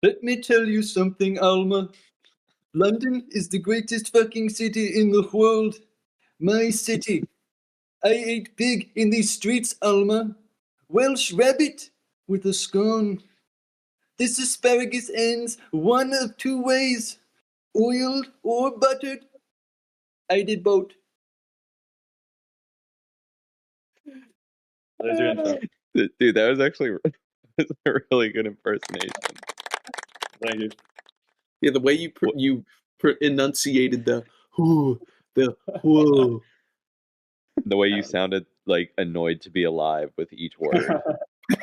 Let me tell you something, Alma. London is the greatest fucking city in the world. My city. I ate pig in these streets, Alma. Welsh rabbit with a scone. This asparagus ends one of two ways, oiled or buttered. I did both. There's your intro. Dude, that was actually a really good impersonation. Thank you. Yeah, the way you enunciated the whoo, the whoa. The way you sounded like annoyed to be alive with each word.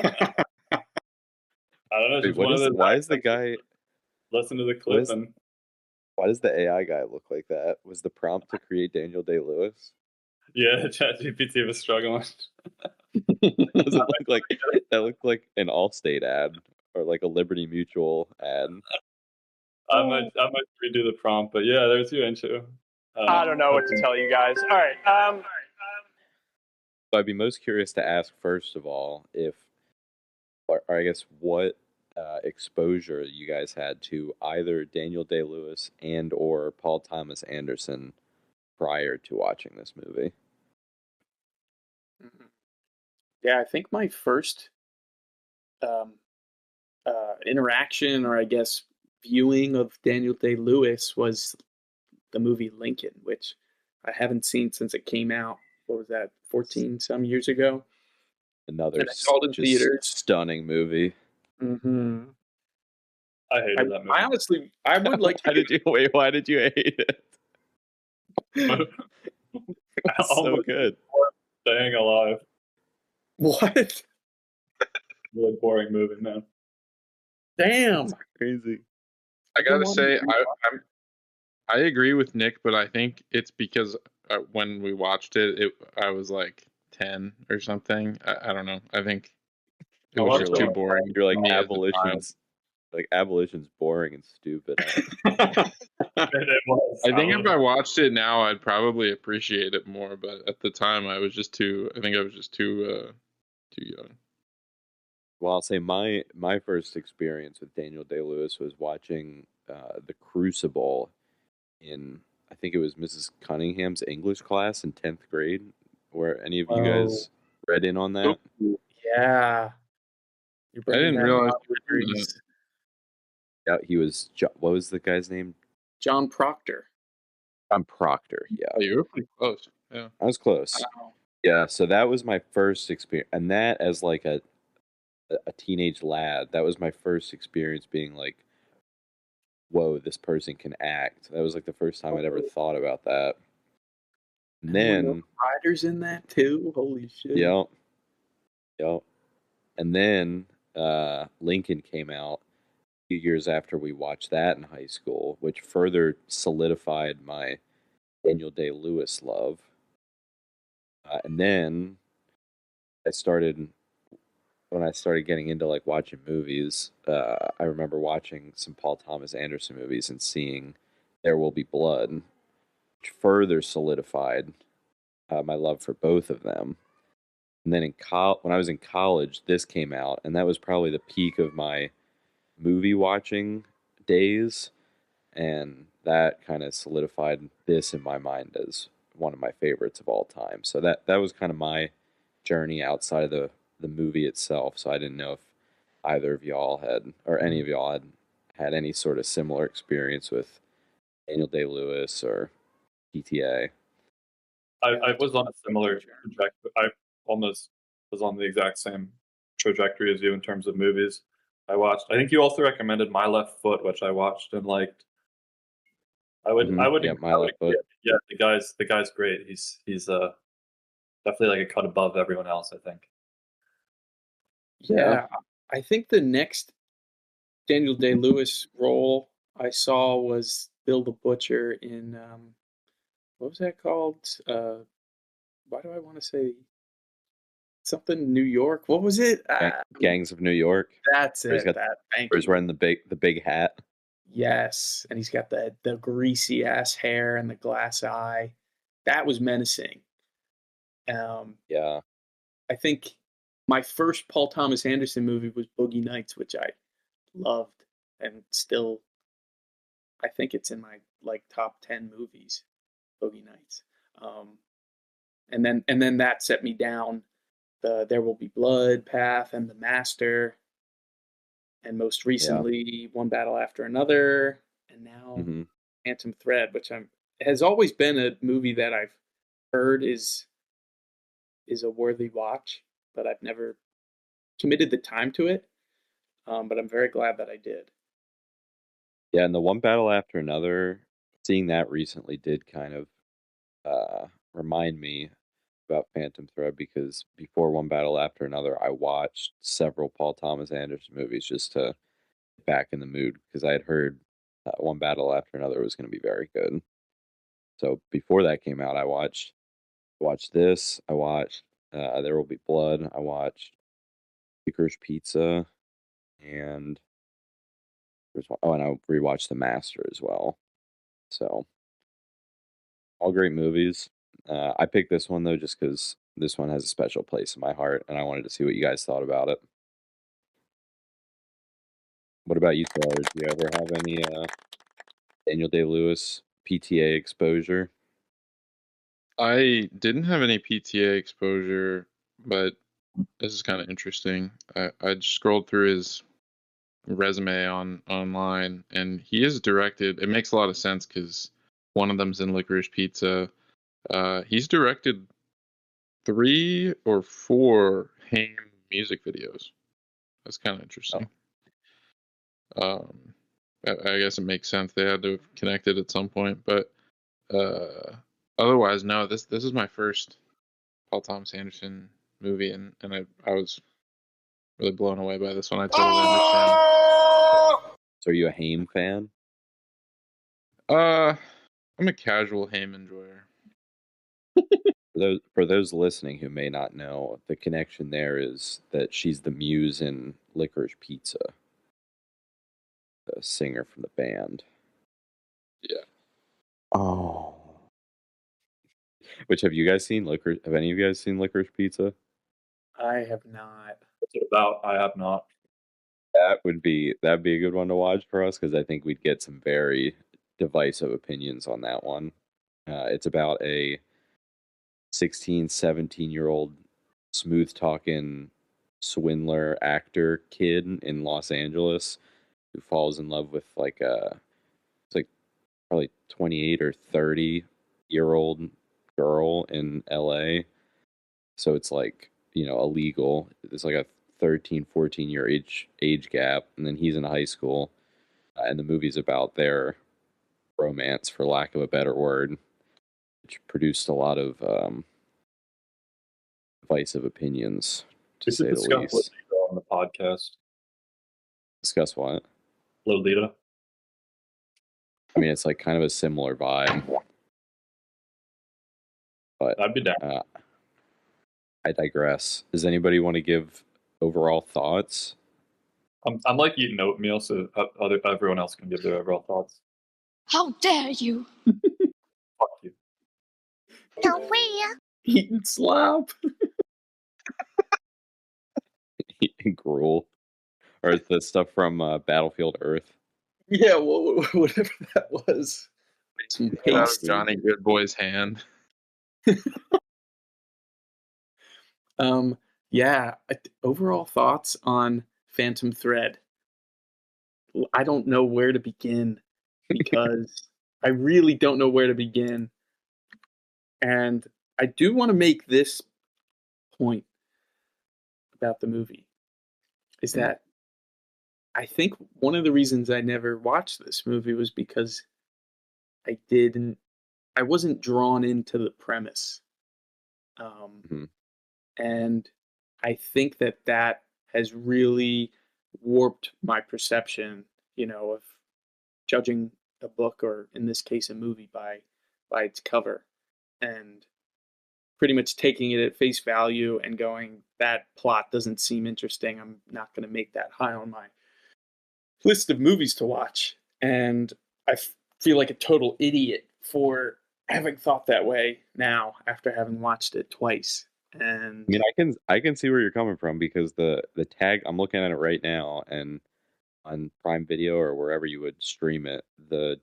I don't know. Dude, Just one of those why is the accents. guy? Listen to the clip and Why does the AI guy look like that? Was the prompt to create Daniel Day-Lewis? yeah, ChatGPT was struggling. Does it look like that looked like an Allstate ad or like a Liberty Mutual ad? I might redo the prompt, but yeah, there's your intro. I don't know what to tell you guys. All right. So I'd be most curious to ask first of all if, or I guess what exposure you guys had to either Daniel Day-Lewis and or Paul Thomas Anderson prior to watching this movie. Yeah, I think my first interaction, or I guess viewing of Daniel Day-Lewis, was the movie Lincoln, which I haven't seen since it came out. What was that, 14 some years ago? Another just theaters. Stunning movie. Mm-hmm. I hated that movie. I honestly, I would like to. Why did you hate it? It's so good. Staying alive. What? Really boring movie, man. Damn. That's crazy. I gotta say, I agree with Nick, but I think it's because when we watched it, I was like 10 or something. I don't know. I think it was just too boring. You're like for me as a abolition's, boring and stupid. It was. I think if I watched it now, I'd probably appreciate it more. But at the time, I was just too. I think I was just too young. Well, I'll say my first experience with Daniel Day-Lewis was watching The Crucible in, I think it was Mrs. Cunningham's English class in 10th grade. Were any of you guys read in on that? Yeah. I didn't realize. Yeah, he was. What was the guy's name? John Proctor. John Proctor. Yeah, Oh, you were pretty close. Yeah, I was close. Wow. Yeah, so that was my first experience, and that as like a teenage lad, that was my first experience being like, whoa, this person can act. That was like the first time I'd ever thought about that. And then Riders in that too. Holy shit. Yep. And then Lincoln came out a few years after we watched that in high school, which further solidified my Daniel Day-Lewis love. And then when I started getting into like watching movies, I remember watching some Paul Thomas Anderson movies and seeing There Will Be Blood, which further solidified my love for both of them. And then when I was in college, this came out, and that was probably the peak of my movie watching days, and that kind of solidified this in my mind as one of my favorites of all time. So that was kind of my journey outside of the movie itself. So I didn't know if either of y'all had, or any of y'all had any sort of similar experience with Daniel Day-Lewis or PTA. I was on a similar trajectory. I almost was on the exact same trajectory as you in terms of movies. I think you also recommended My Left Foot, which I watched and liked. I would My Left Foot. Yeah, the guy's great. He's definitely like a cut above everyone else, I think. Yeah. I think the next Daniel Day-Lewis role I saw was Bill the Butcher in what was that called? Why do I want to say something New York? What was it? Gangs of New York. That's it. Where he's wearing the big hat. Yes, and he's got the greasy ass hair and the glass eye. That was menacing. Yeah. I think my first Paul Thomas Anderson movie was Boogie Nights, which I loved. and still, I think it's in my like top 10 movies, Boogie Nights. And then that set me down the There Will Be Blood path and The Master, and most recently One Battle After Another, and now Mhm. Phantom Thread, which has always been a movie that I've heard is a worthy watch, but I've never committed the time to it. But I'm very glad that I did. Yeah, and the One Battle After Another, seeing that recently did kind of remind me about Phantom Thread, because before One Battle After Another, I watched several Paul Thomas Anderson movies just to get back in the mood, because I had heard One Battle After Another was going to be very good. So before that came out, I watched this. I watched There Will Be Blood. I watched Licorice Pizza, and and I rewatched The Master as well. So all great movies. I picked this one though just because this one has a special place in my heart, and I wanted to see what you guys thought about it. What about you, Taylor? Do you ever have any Daniel Day-Lewis PTA exposure? I didn't have any PTA exposure, but this is kind of interesting. I just scrolled through his resume online, and he is directed. It makes a lot of sense because one of them's in Licorice Pizza. He's directed 3 or 4 Haim music videos. That's kind of interesting. I guess it makes sense. They had to have connected at some point, but otherwise, no. This is my first Paul Thomas Anderson movie, and I was really blown away by this one. I totally understand. So are you a Haim fan? I'm a casual Haim enjoyer. For those listening who may not know, the connection there is that she's the muse in Licorice Pizza, the singer from the band. Yeah. Oh. Which, have you guys seen Licorice? Have any of you guys seen Licorice Pizza? I have not. What's it about? I have not. That'd be a good one to watch for us, because I think we'd get some very divisive opinions on that one. It's about a 16, 17-year-old smooth talking swindler actor kid in Los Angeles who falls in love with it's like probably 28 or 30-year-old girl in LA. So it's like, illegal. It's like a 13, 14-year age gap, and then he's in high school, and the movie's about their romance, for lack of a better word, which produced a lot of divisive opinions, to We say should the discuss least. Lolita on the podcast. Discuss what? Lolita. I mean, it's like kind of a similar vibe, but I'd be down. I digress. Does anybody want to give overall thoughts? I'm like eating oatmeal, so everyone else can give their overall thoughts. How dare you? Fuck you. Eating slop. Gruel, or the stuff from Battlefield Earth. Yeah, whatever that was. Some Get out paste. of Johnny Goodboy's hand. Yeah. Overall thoughts on Phantom Thread. I don't know where to begin, because I really don't know where to begin. And I do want to make this point about the movie, is that I think one of the reasons I never watched this movie was because I wasn't drawn into the premise. And I think that has really warped my perception, of judging a book, or in this case a movie, by its cover, and pretty much taking it at face value and going, that plot doesn't seem interesting, I'm not going to make that high on my list of movies to watch. And I feel like a total idiot for having thought that way now, after having watched it twice. And I mean, I can see where you're coming from, because the tag, I'm looking at it right now, and on Prime Video or wherever you would stream it. The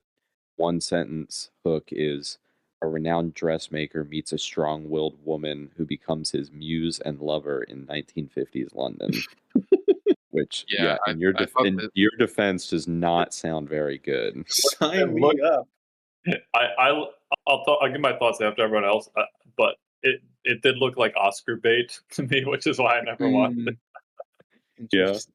one sentence hook is a renowned dressmaker meets a strong-willed woman who becomes his muse and lover in 1950s London. Which, Yeah, in your your defense does not sound very good. Sign me Look- up. I'll give my thoughts after everyone else, but it did look like Oscar bait to me, which is why I never watched it. Interesting.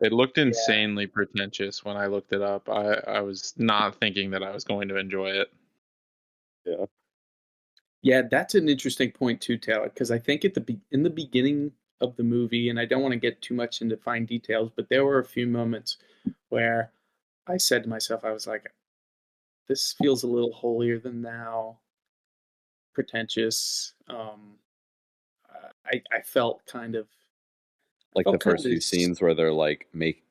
it looked insanely pretentious when I looked it up. I was not thinking that I was going to enjoy it. Yeah, that's an interesting point too, Taylor, because I think in the beginning of the movie, and I don't want to get too much into fine details, but there were a few moments where I said to myself, I was like, this feels a little holier than thou, pretentious. I felt kind of Like felt the first kinda few scenes where they're like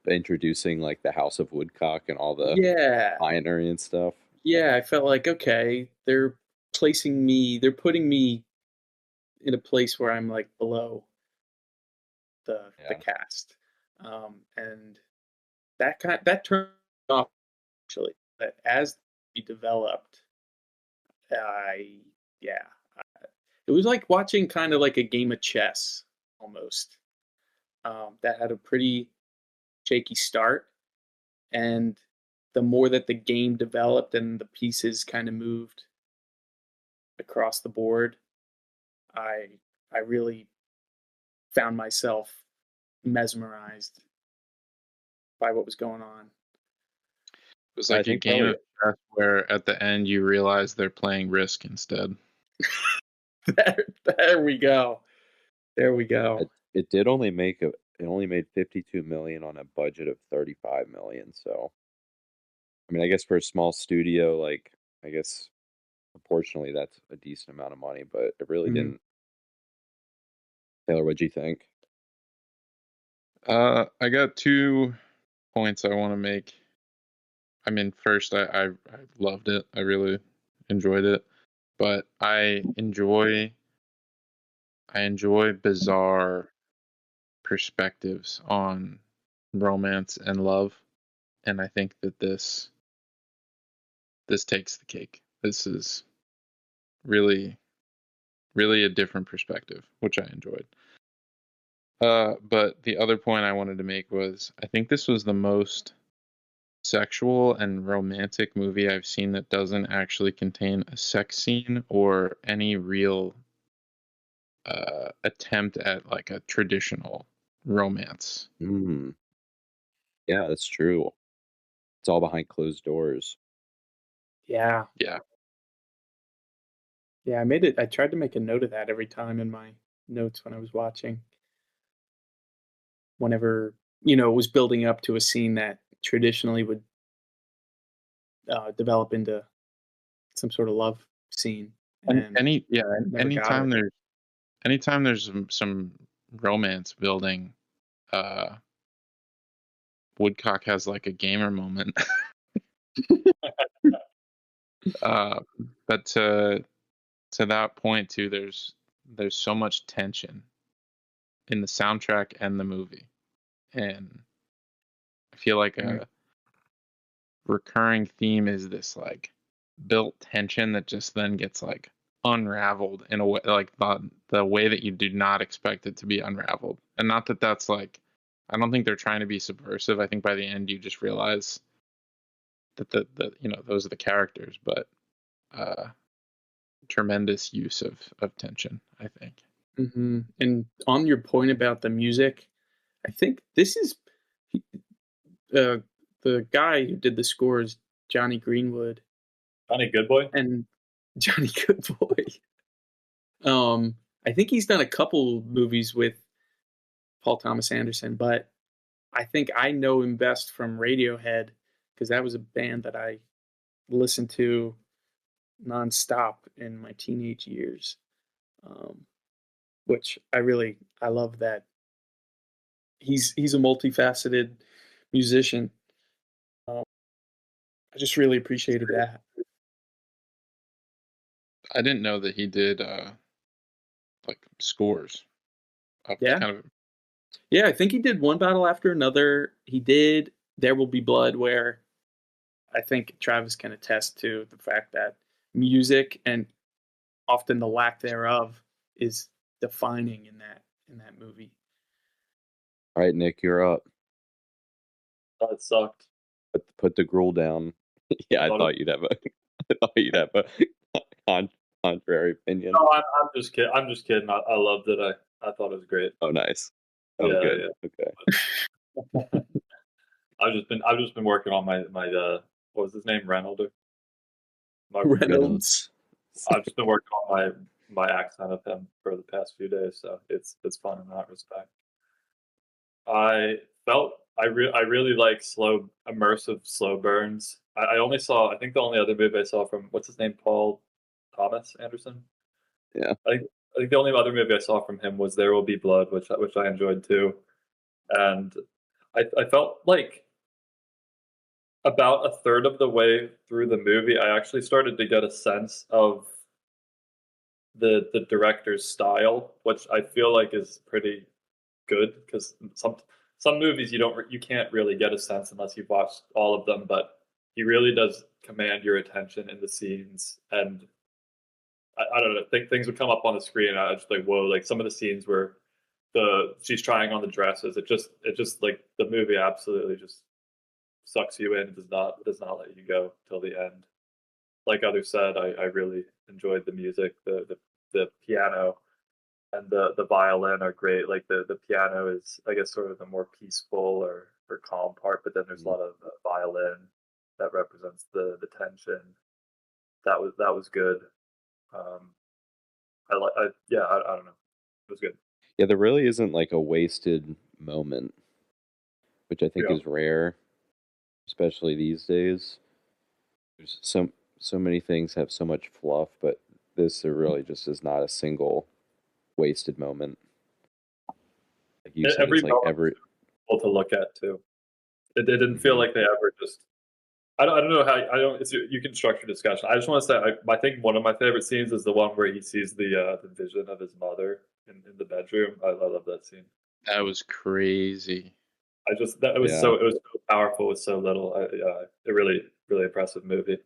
introducing like the House of Woodcock and all the yeah, finery and stuff. yeah. I felt like, okay, they're putting me in a place where I'm like below the Yeah. cast, and that turned me off actually. But as we developed, it was like watching kind of like a game of chess almost. That had a pretty shaky start, and the more that the game developed and the pieces kind of moved across the board, I really found myself mesmerized by what was going on. It was I like a think game probably- of chess where at the end you realize they're playing Risk instead. There we go. There we go. It did only make it only made 52 million on a budget of 35 million. So, I mean, I guess for a small studio, like I guess proportionally that's a decent amount of money, but it really Mhm. didn't. Taylor, what'd you think? I got 2 points I want to make. I mean, first, I loved it. I really enjoyed it, but I enjoy bizarre perspectives on romance and love, and I think that this takes the cake. This is really a different perspective, which I enjoyed. But the other point I wanted to make was I think this was the most sexual and romantic movie I've seen that doesn't actually contain a sex scene or any real attempt at like a traditional romance. Mm. Yeah, that's true. It's all behind closed doors. Yeah. Yeah. Yeah, I tried to make a note of that every time in my notes when I was watching. Whenever, it was building up to a scene that traditionally would develop into some sort of love scene. And never anytime got it. there's some romance building, Woodcock has like a gamer moment. But to that point too, there's so much tension in the soundtrack and the movie, and I feel like a recurring theme is this like built tension that just then gets like unraveled in a way, like the way that you do not expect it to be unraveled. And not that that's like, I don't think they're trying to be subversive. I think by the end you just realize that the those are the characters, but tremendous use of tension, I think. Mm-hmm. And on your point about the music, I think this is the guy who did the score is Johnny Greenwood Johnny Goodboy. and Johnny Goodboy. I think he's done a couple movies with Paul Thomas Anderson, but I think I know him best from Radiohead because that was a band that I listened to nonstop in my teenage years. Which I love that he's a multifaceted musician. I just really appreciated that. I didn't know that he did like scores. Yeah. Kind of. Yeah, I think he did One Battle After Another. He did There Will Be Blood, where I think Travis can attest to the fact that music and often the lack thereof is defining in that movie. All right, Nick, you're up. It sucked. Put the gruel down. Yeah, I thought you'd have a contrary opinion. No, I'm just kidding. I'm just kidding. I loved it. I thought it was great. Oh, nice. Oh, Yeah, good. yeah. Okay. I've just been working on my what was his name, Reynolds? Reynolds. I've just been working on my accent of him for the past few days, so it's fun in that respect. I really like immersive slow burns. I only saw, I think the only other movie I saw from, what's his name, Paul Thomas Anderson. Yeah. I think the only other movie I saw from him was There Will Be Blood, which I enjoyed too, and I felt like about a third of the way through the movie, I actually started to get a sense of the director's style, which I feel like is pretty good, because some movies you can't really get a sense unless you've watched all of them, but he really does command your attention in the scenes. And I don't know, things would come up on the screen and I was just like, whoa, like some of the scenes where she's trying on the dresses, it just like the movie absolutely just sucks you in, does not let you go till the end. Like others said, I really enjoyed the music, the piano and the violin are great. Like the piano is, I guess, sort of the more peaceful or calm part, but then there's a lot of violin that represents the tension. That was good. I don't know. It was good. Yeah, there really isn't like a wasted moment, which I think is rare, especially these days. There's so many things have so much fluff, but there really just is not a single wasted moment. Like you said, Every it's like every cool to look at too. It didn't feel like they ever just. I don't know how you can structure discussion. I just want to say I think one of my favorite scenes is the one where he sees the vision of his mother in the bedroom. I love that scene. That was crazy. It was so powerful with so little. A really impressive movie.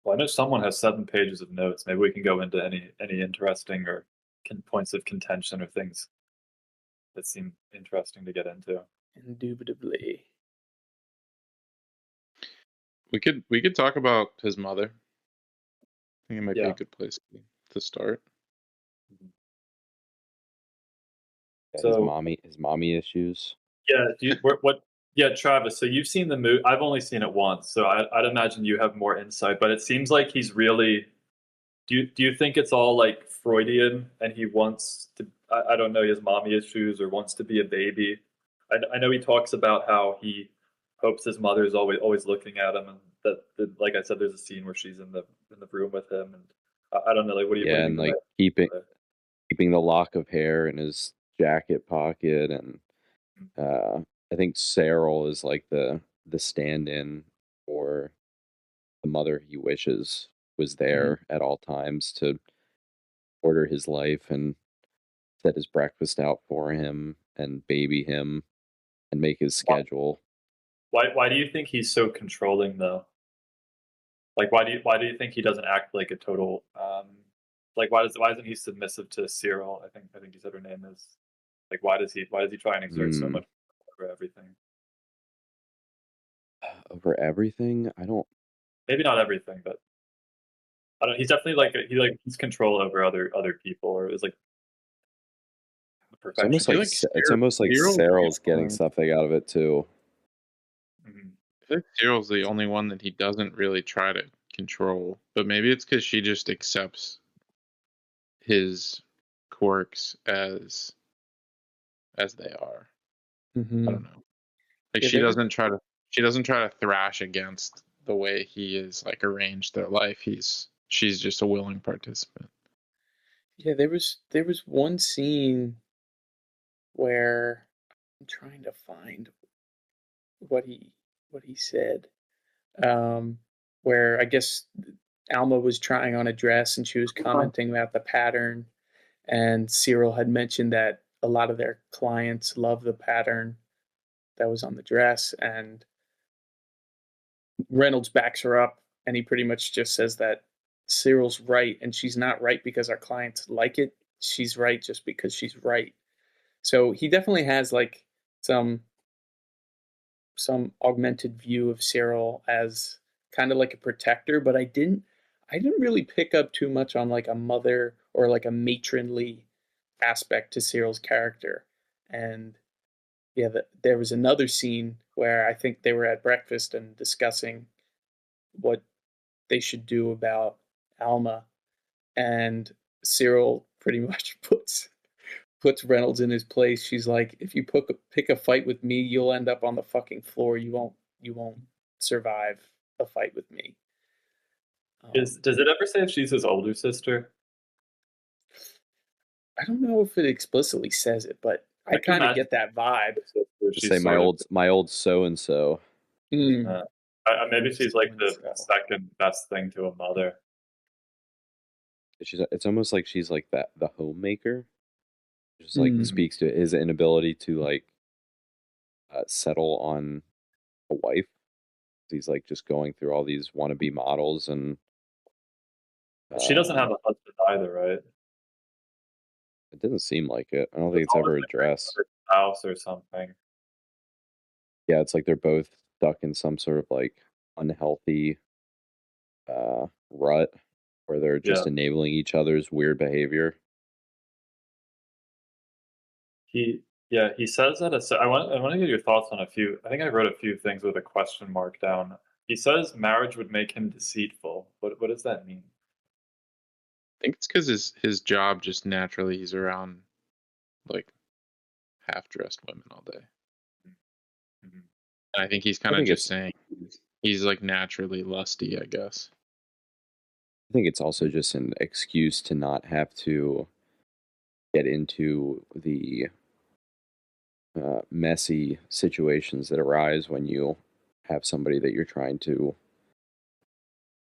Well, I know someone has 7 pages of notes. Maybe we can go into any interesting or points of contention or things that seem interesting to get into. Indubitably. We could talk about his mother. I think it might be a good place to start. So his mommy issues. Yeah, Yeah, Travis. So you've seen the movie. I've only seen it once, so I'd imagine you have more insight. But it seems like he's really. Do you think it's all like Freudian, and he wants to? I don't know. He has mommy issues or wants to be a baby. I know he talks about how he hopes his mother is always looking at him, and that like I said, there's a scene where she's in the room with him, and I don't know. Like, what do you? Yeah, and like keeping the lock of hair in his jacket pocket, and I think Cyril is like the stand-in for the mother he wishes was there at all times to order his life and set his breakfast out for him and baby him and make his schedule. Why do you think he's so controlling though? Like why do you think he doesn't act like a total like why isn't he submissive to Cyril? I think you said her name is. Like why does he try and exert so much over everything? Over everything? I don't. Maybe not everything, but I don't. He's definitely like he's control over other people, or is like. It's almost like Cyril's getting something out of it too. I think Cyril's the only one that he doesn't really try to control, but maybe it's because she just accepts his quirks as they are. I don't know. Like she doesn't try to thrash against the way he is like arranged their life. She's just a willing participant. Yeah, there was one scene where I'm trying to find what he said. Where I guess Alma was trying on a dress and she was commenting about the pattern, and Cyril had mentioned that a lot of their clients love the pattern that was on the dress, and Reynolds backs her up, and he pretty much just says that Cyril's right, and she's not right because our clients like it. She's right just because she's right. So he definitely has like some augmented view of Cyril as kind of like a protector, but I didn't really pick up too much on like a mother or like a matronly aspect to Cyril's character. And yeah, there was another scene where I think they were at breakfast and discussing what they should do about Alma, and Cyril pretty much puts Reynolds in his place. She's like, if you pick a fight with me, you'll end up on the fucking floor. You won't survive a fight with me. Does it ever say if she's his older sister? I don't know if it explicitly says it, but I kind of get that vibe. Just say my old so and so. Maybe she's like the second best thing to a mother. It's almost like she's like the homemaker. Just like speaks to his inability to like settle on a wife. He's like just going through all these wannabe models, and she doesn't have a husband either, right? It doesn't seem like it. I don't think it's ever addressed. House or something. Yeah, it's like they're both stuck in some sort of like unhealthy rut where they're just enabling each other's weird behavior. He says that. I want to get your thoughts on a few. I think I wrote a few things with a question mark down. He says marriage would make him deceitful. What does that mean? I think it's because his job just naturally he's around like half-dressed women all day. Mm-hmm. And I think he's kind of just saying he's like naturally lusty, I guess. I think it's also just an excuse to not have to get into the messy situations that arise when you have somebody that you're trying to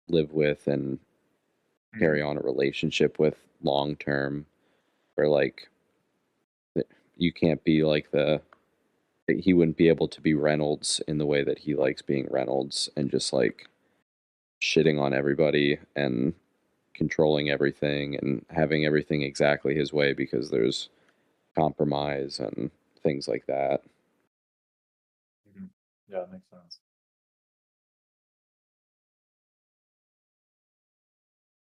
live with and carry on a relationship with long term, where like you can't be like he wouldn't be able to be Reynolds in the way that he likes being Reynolds and just like shitting on everybody and controlling everything and having everything exactly his way because there's compromise and things like that. Yeah, it makes sense.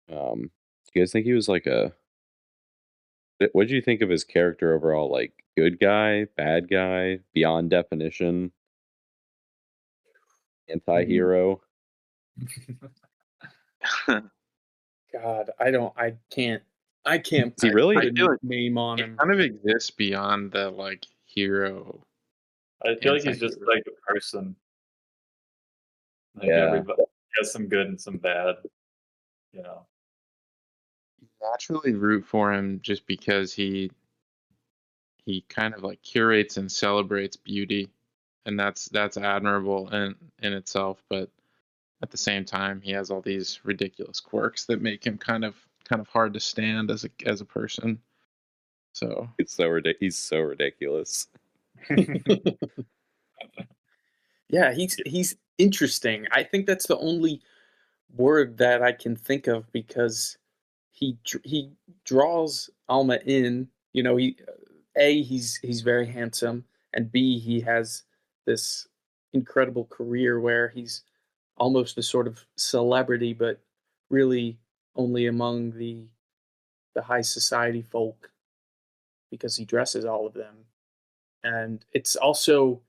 Do you guys think he was like what did you think of his character overall? Like good guy, bad guy, beyond definition, anti-hero? God, I can't. Is he really? I feel like name on him. Kind of exists beyond the like hero. I feel like he's just like a person. Like everybody has some good and some bad, you know. You naturally root for him just because he kind of like curates and celebrates beauty, and that's admirable in itself, but at the same time he has all these ridiculous quirks that make him kind of hard to stand as a person. So he's so ridiculous. Yeah, he's interesting. I think that's the only word that I can think of, because he draws Alma in. You know, he's very handsome, and B, he has this incredible career where he's almost a sort of celebrity, but really only among the high society folk, because he dresses all of them. And it's also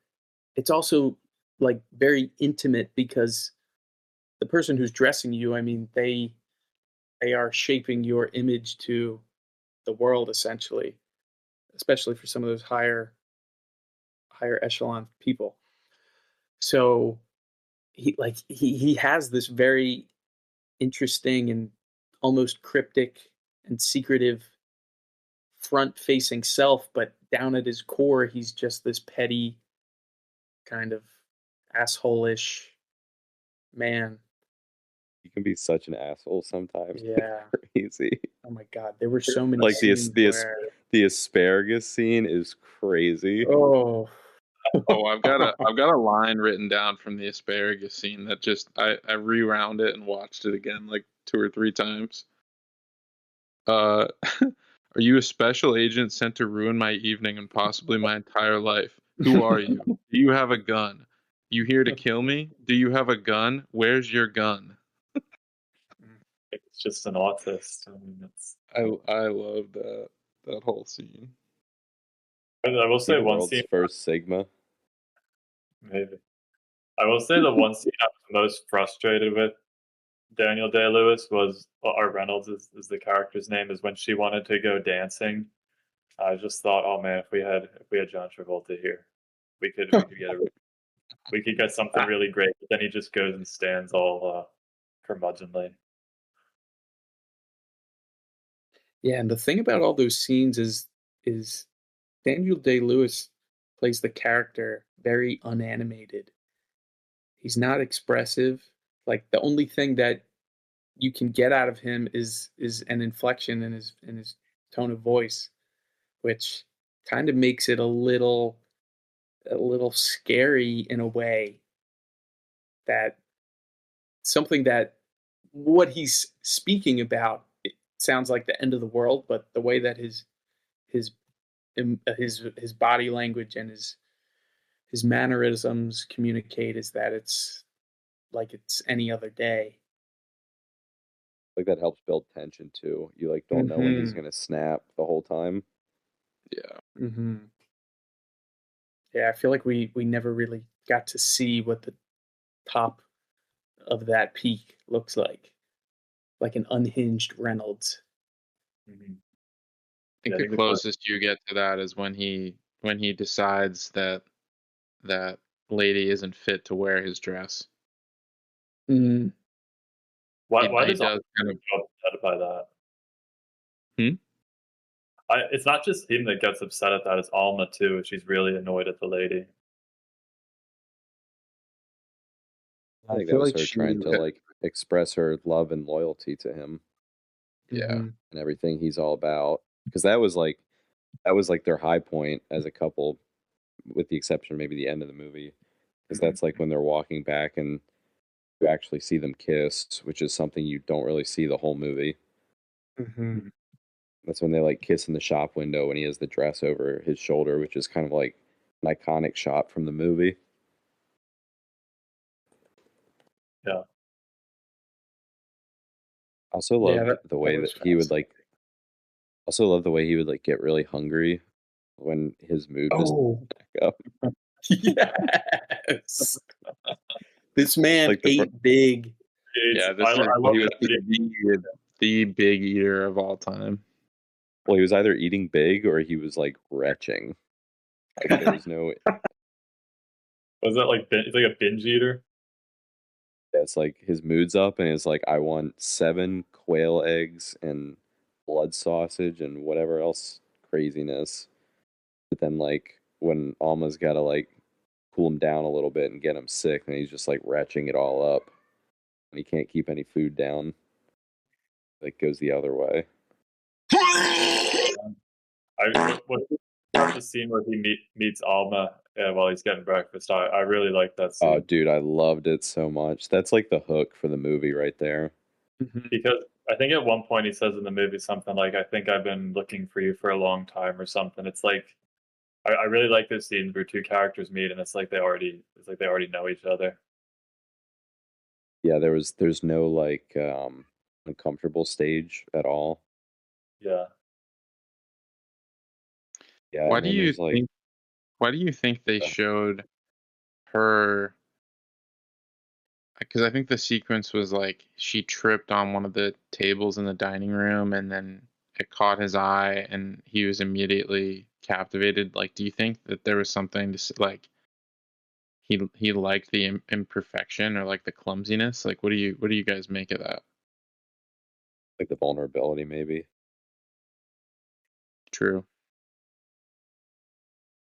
like very intimate, because the person who's dressing you, I mean, they are shaping your image to the world, essentially, especially for some of those higher echelon people. So he has this very interesting and almost cryptic and secretive front-facing self, but down at his core, he's just this petty, kind of asshole-ish man. He can be such an asshole sometimes. Yeah. Crazy. Oh my god, there were so many like scenes the asparagus scene is crazy. Oh, Oh, I've got a line written down from the asparagus scene that just I rewound it and watched it again like 2 or 3 times. Are you a special agent sent to ruin my evening and possibly my entire life? Who are you? Do you have a gun? You here to kill me? Do you have a gun? Where's your gun? It's just an autist. I mean, it's. I love that whole scene. I will See say the one world's scene. first Sigma. Maybe. I will say the one scene I was most frustrated with Daniel Day-Lewis was or Reynolds is the character's name, is when she wanted to go dancing. I just thought, oh man, if we had John Travolta here, we could get something really great. But then he just goes and stands all curmudgeonly. Yeah, and the thing about all those scenes is Daniel Day-Lewis plays the character very unanimated. He's not expressive. Like the only thing that you can get out of him is an inflection in his tone of voice, which kind of makes it a little scary in a way. That something that what he's speaking about, it sounds like the end of the world, but the way that his body language and his mannerisms communicate is that it's like it's any other day. Like that helps build tension too. You like don't know when he's gonna snap the whole time. Yeah. Mm-hmm. Yeah, I feel like we never really got to see what the top of that peak looks like an unhinged Reynolds. Mm-hmm. I think the closest you get to that is when he decides that lady isn't fit to wear his dress. Mm. Why He does does kind of upset by that? Hmm? It's not just him that gets upset at that; it's Alma too. She's really annoyed at the lady. I think that feel was like her trying to like express her love and loyalty to him yeah. Mhm. and everything he's all about. Because that was like their high point as a couple, with the exception of maybe the end of the movie. Because that's like when they're walking back and you actually see them kiss, which is something you don't really see the whole movie. Mhm. That's when they like kiss in the shop window when he has the dress over his shoulder, which is kind of like an iconic shot from the movie. Yeah. I also loved the way that he would like. Also love the way he would like get really hungry when his mood just back up. Yes. This man Like the ate big. Yeah, I love he was that. the big eater of all time. Well, he was either eating big or he was like retching. Like there was no. Was that like it's like a binge eater? It's like his mood's up and it's like I want 7 quail eggs and blood sausage and whatever else craziness. But then like when Alma's got to like cool him down a little bit and get him sick, and he's just like retching it all up. And he can't keep any food down. Like goes the other way. What the scene where he meets Alma while he's getting breakfast? I really like that scene. Oh, dude, I loved it so much. That's like the hook for the movie right there. Because I think at one point he says in the movie something like, "I think I've been looking for you for a long time" or something. It's like I really like this scene where two characters meet and it's like they already know each other. Yeah, there's no like uncomfortable stage at all. Yeah. Yeah. Why and do then you there's, like, think? Why do you think they showed her? Because I think the sequence was like she tripped on one of the tables in the dining room, and then it caught his eye, and he was immediately captivated. Like, do you think that there was something to like he liked the imperfection or like the clumsiness? Like, what do you guys make of that? like the vulnerability maybe. True.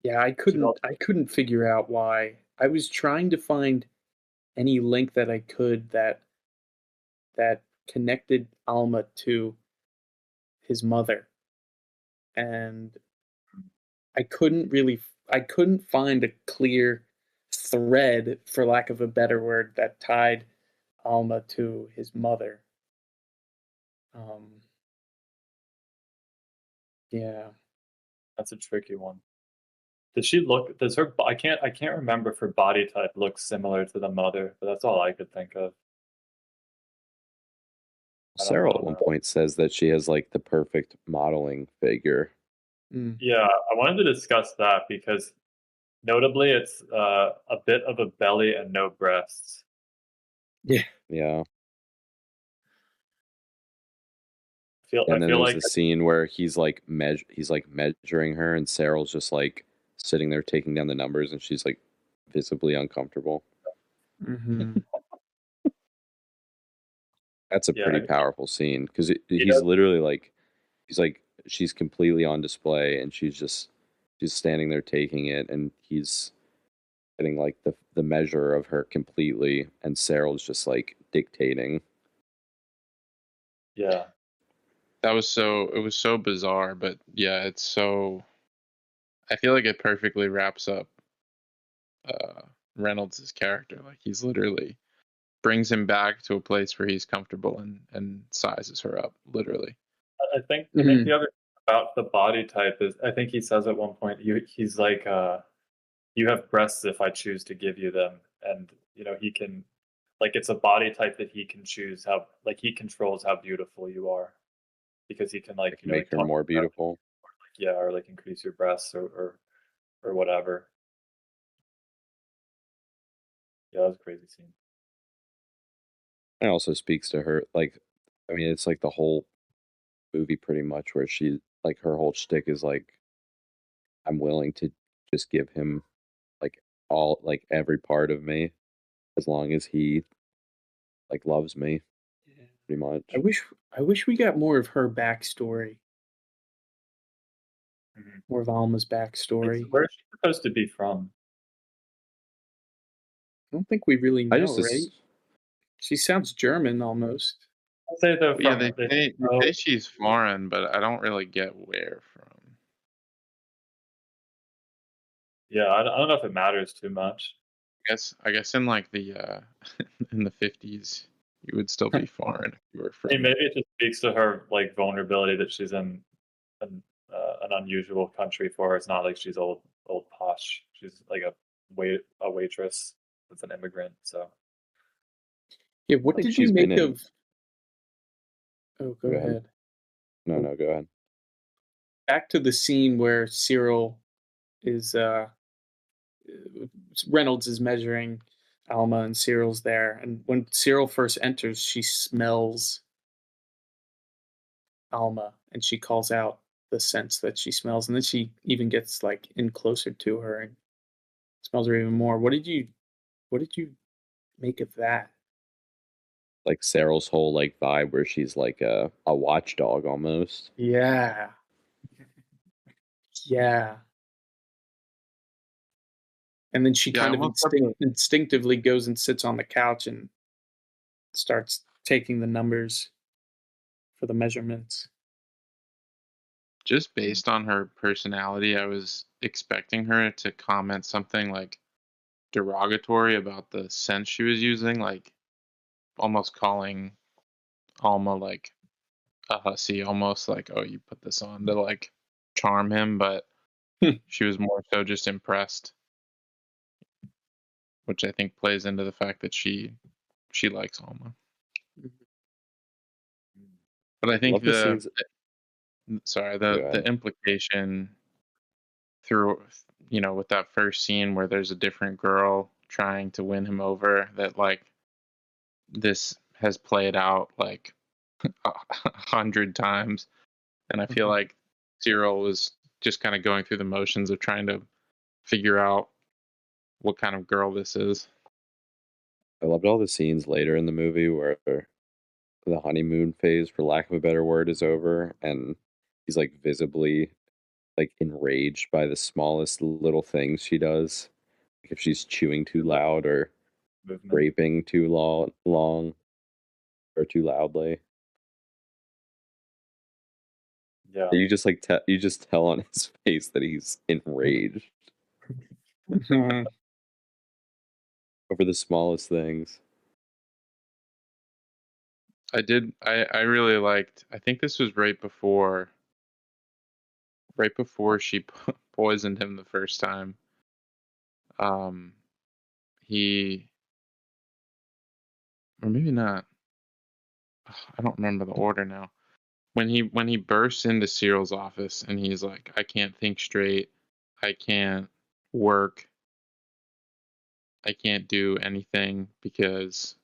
Yeah, I couldn't figure out why. I was trying to find any link that I could that connected Alma to his mother, and I couldn't really I couldn't find a clear thread, for lack of a better word, that tied Alma to his mother. Yeah. That's a tricky one. Does she look? Does her? I can't remember if her body type looks similar to the mother, but that's all I could think of. I don't Sarah know, at one though. point says that she has like the perfect modeling figure. Yeah, I wanted to discuss that because notably, it's a bit of a belly and no breasts. Yeah. Yeah. I And then feel there's like a scene where he's like measuring her, and Cyril's just like sitting there taking down the numbers, and she's like visibly uncomfortable. Mm-hmm. That's a Yeah, pretty powerful scene because he's does. literally like she's completely on display, and she's standing there taking it, and he's getting like the measure of her completely, and Cyril's just like dictating. Yeah, It was so bizarre, but yeah, it's so. I feel like it perfectly wraps up Reynolds' character. Like he's literally brings him back to a place where he's comfortable and sizes her up, literally. I think the other thing about the body type is I think he says at one point he's like you have breasts if I choose to give you them, and he can, like, it's a body type that he can choose how, like, he controls how beautiful you are because he can, like, Make her talk more about, beautiful. yeah, or like increase your breasts or whatever. Yeah, that was a crazy scene. It also speaks to her, like, I mean, it's like the whole movie pretty much where she, like, her whole shtick is like, I'm willing to just give him, like, all, like, every part of me as long as he, like, loves me, Yeah. pretty much. I wish we got more of her backstory, Mhm. more of Alma's backstory. Where is she supposed to be from? I don't think we really I know, just, right? She sounds German almost. I'd say they're Yeah, from. they say she's foreign, but I don't really get where from. Yeah, I don't know if it matters too much. I guess in like the in the 50s, you would still be foreign if you were I mean, from. maybe it just speaks to her, like, vulnerability that she's in an unusual country for her. It's not like she's old posh. She's like a waitress that's an immigrant. So Yeah, what think did you she's been make in- of? Oh, go Go ahead. ahead. no, go ahead. Back to the scene where Cyril is Reynolds is measuring Alma and Cyril's there, and when Cyril first enters, she smells Alma and she calls out the scents that she smells, and then she even gets like in closer to her and smells her even more. What did you make of that? Like Cyril's whole like vibe where she's like a watchdog almost. Yeah. Yeah. And then she Yeah, kind I of almost have to- instinctively goes and sits on the couch and starts taking the numbers for the measurements. Just based on her personality, I was expecting her to comment something like derogatory about the scent she was using, like almost calling Alma like a hussy, almost like, oh, you put this on to like charm him, but she was more so just impressed, which I think plays into the fact that she likes Alma. But I think Love the scenes. the implication through, with that first scene where there's a different girl trying to win him over, that like this has played out like 100 times, and I feel like Cyril was just kind of going through the motions of trying to figure out what kind of girl this is. I loved all the scenes later in the movie where the honeymoon phase, for lack of a better word, is over, and he's like visibly like enraged by the smallest little things she does. Like if she's chewing too loud or movement. scraping too long or too loudly. Yeah. You just like you just tell on his face that he's enraged. over the smallest things. I really liked. I think this was right before she poisoned him the first time. He, or maybe not. I don't remember the order now. When he bursts into Cyril's office and he's like, I can't think straight, I can't work, I can't do anything because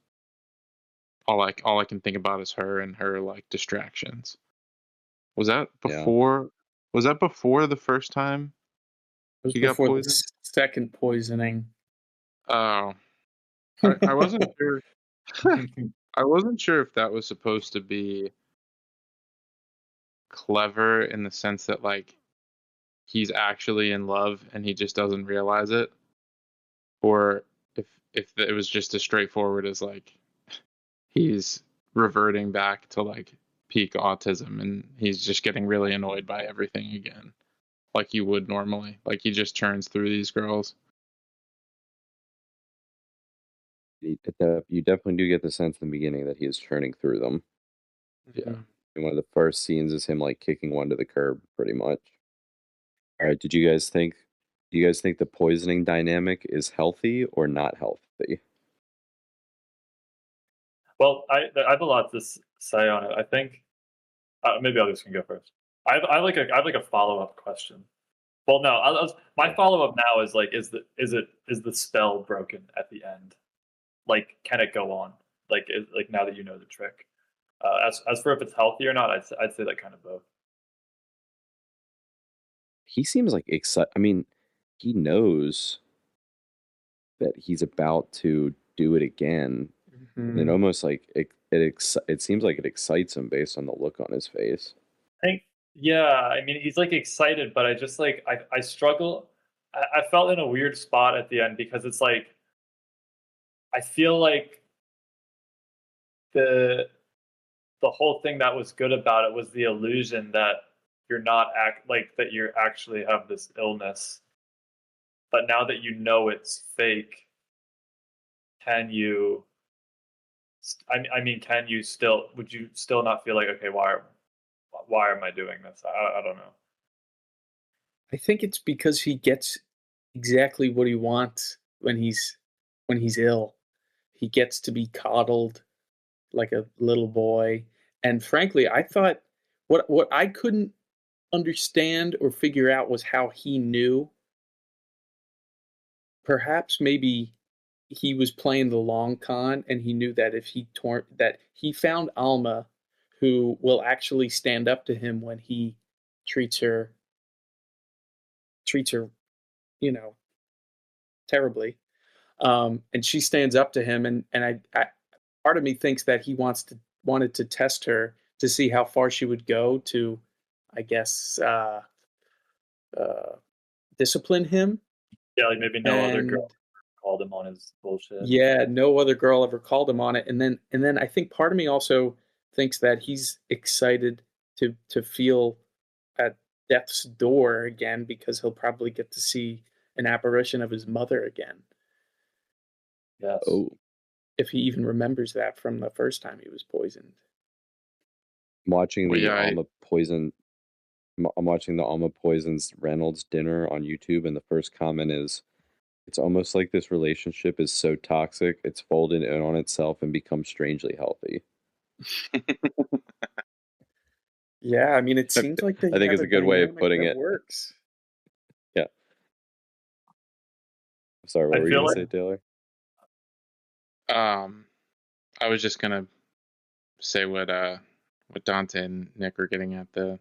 all I can think about is her and her like distractions. Was that Yeah. before? Was that before the first time It was he got before the poisoned? second poisoning. Oh, I wasn't sure. I wasn't sure if that was supposed to be clever in the sense that like he's actually in love and he just doesn't realize it, or if it was just as straightforward as like he's reverting back to like peak autism and he's just getting really annoyed by everything again, like you would normally. Like he just churns through these girls. You definitely do get the sense in the beginning that he is churning through them. Yeah. And one of the first scenes is him like kicking one to the curb, pretty much. All right, do you guys think the poisoning dynamic is healthy or not healthy? Well, I have a lot to say on it. I think maybe others can go first. I have like a follow up question. Well, no, my follow up now is like, is the spell broken at the end? Like, can it go on? Like, like now that you know the trick. As for if it's healthy or not, I'd say that kind of both. He seems like excited. I mean, he knows that he's about to do it again, and it almost like it seems like it excites him based on the look on his face. I think, yeah, I mean, he's like excited, but I just like I struggle. I felt in a weird spot at the end because it's like I feel like the whole thing that was good about it was the illusion that you're not that you actually have this illness. But now that you know it's fake, can you? I mean, can you still? Would you still not feel like, okay, why am I doing this? I don't know. I think it's because he gets exactly what he wants when he's ill. He gets to be coddled like a little boy. And frankly, I thought what I couldn't understand or figure out was how he knew. Perhaps maybe he was playing the long con and he knew that if that he found Alma who will actually stand up to him when he treats her, you know, terribly. And she stands up to him, and I part of me thinks that he wanted to test her to see how far she would go to, I guess, discipline him. Yeah, like maybe no other And girl called him on his bullshit. yeah, no other girl ever called him on it. And then I think part of me also thinks that he's excited to feel at death's door again because he'll probably get to see an apparition of his mother again. Yes. Oh, If he even remembers that from the first time he was poisoned. I'm watching Well, the yeah, Alma poison. I'm watching the Alma Poisons Reynolds dinner on YouTube, and the first comment is, "It's almost like this relationship is so toxic, it's folded in on itself and becomes strangely healthy." Yeah, I mean, it seems like they I think have it's a good way of dynamic putting that it. works. Yeah. Sorry, what I were you feel gonna like- say, Taylor? I was just gonna say what Dante and Nick were getting at. The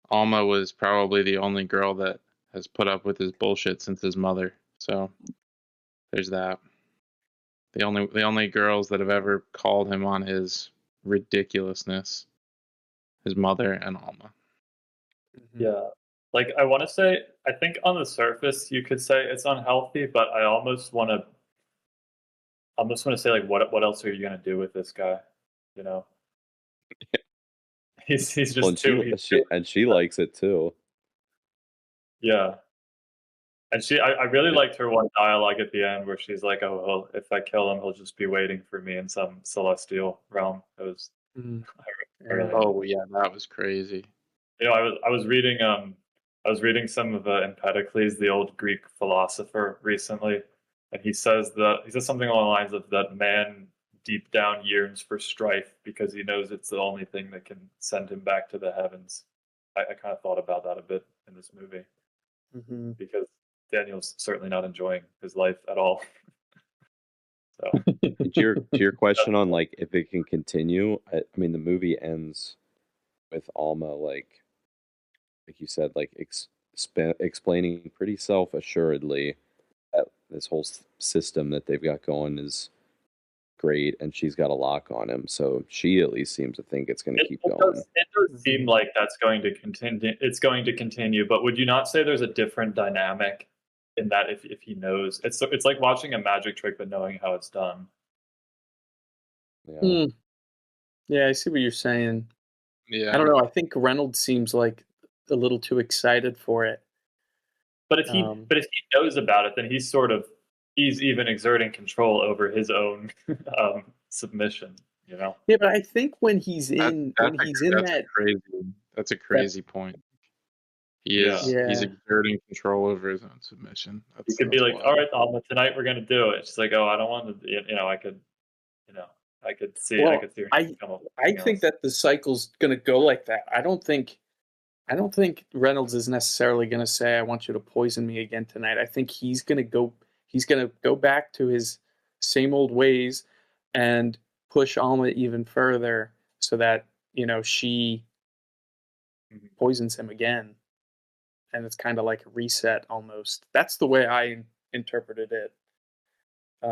Alma was probably the only girl that has put up with his bullshit since his mother. So there's that. The only girls that have ever called him on his ridiculousness, his mother and Alma. Yeah. Like I want to say, I think on the surface you could say it's unhealthy, but I almost want to say like, what else are you gonna do with this guy? You know, he's just Well, too. and she likes it too. Yeah. And I really liked her one dialogue at the end where she's like, "Oh, well, if I kill him, he'll just be waiting for me in some celestial realm." It was, Mm. I really Yeah. Oh yeah, that was crazy. I was reading some of Empedocles, the old Greek philosopher, recently, and he says something along the lines of that man deep down yearns for strife because he knows it's the only thing that can send him back to the heavens. I kind of thought about that a bit in this movie Hmm. because Daniel's certainly not enjoying his life at all. So To your question on like if it can continue, I mean the movie ends with Alma like you said, like explaining pretty self assuredly that this whole system that they've got going is great, and she's got a lock on him. So she at least seems to think it's going to keep going. It does seem like that's going to continue. It's going to continue, but would you not say there's a different dynamic in that if he knows, it's like watching a magic trick but knowing how it's done. Yeah. Hmm. Yeah, I see what you're saying. Yeah. I don't know. I think Reynolds seems like a little too excited for it. But if he knows about it, then he's even exerting control over his own submission. You know. Yeah, but I think when he's That- in that's that crazy. That's a crazy point. He's Yeah. exerting control over his own submission. He could be like, wild. "All right, Alma, tonight we're gonna do it." She's like, "Oh, I don't want to." I could see. Well, I could see her come up with I something think else. that the cycle's going to go like that. I don't think Reynolds is necessarily going to say, "I want you to poison me again tonight." I think he's going to go back to his same old ways and push Alma even further so that, she Mhm. poisons him again. And it's kind of like a reset almost. That's the way I interpreted it.